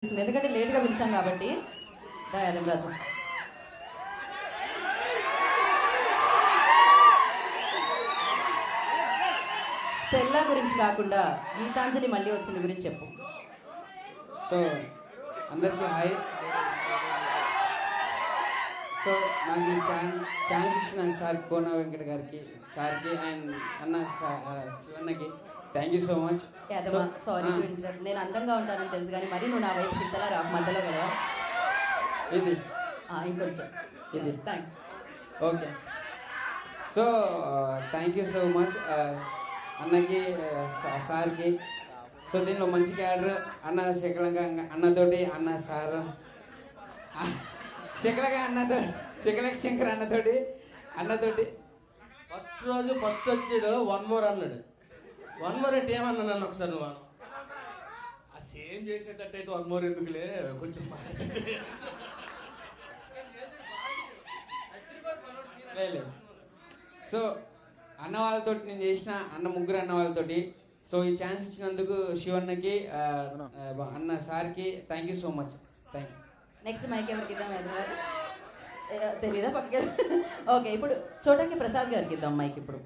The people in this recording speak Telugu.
ఎందుకంటే లేట్గా పిలిచాం కాబట్టి రాజు స్టెల్లా గురించి కాకుండా గీతాంజలి మళ్ళీ వచ్చింది గురించి చెప్పు. సో అందరికీ హాయ్. సో నాకు ఈ ఛాన్స్ ఇచ్చిన సార్ కోన వెంకట గారికి, సార్కి అండ్ అన్న శివన్నకి thank you so much. Sorry నేను అందంగా ఉంటానని తెలుసు కానీ మరి నువ్వు నా వైపు కిందలా రా మధ్యలో కదా. ఇది ఇంకొంచెం ఇది thanks. Okay. So thank you so much అన్నకి, సార్కి. సో దీనిలో మంచి క్యారెక్టర్ అన్న శకలంగా అన్నతోటి, అన్న సార్ శకలగా అన్నతోటి, శకలక శంకర్ అన్నతోటి ఫస్ట్ రోజు ఫస్ట్ వచ్చాడు వన్ మోర్ అన్నాడు. వన్ మోర్ అంటే ఏమన్నా నన్ను ఒకసారి నువ్వు ఆ సేమ్ చేసేటట్టయితే వన్ మోర్ ఎందుకులే, కొంచెం లేదు. సో అన్న వాళ్ళతోటి నేను చేసిన ముగ్గురు అన్న వాళ్ళతోటి. సో ఈ ఛాన్స్ ఇచ్చినందుకు శివన్నకి, అన్న సార్కి thank you so much. Thank you. Next mike ఎవరికి ఇద్దాం? తెలీదా పక్కకి? ఓకే, ఇప్పుడు చోటకి ప్రసాద్ గారికి ఇద్దాం మైక్ ఇప్పుడు.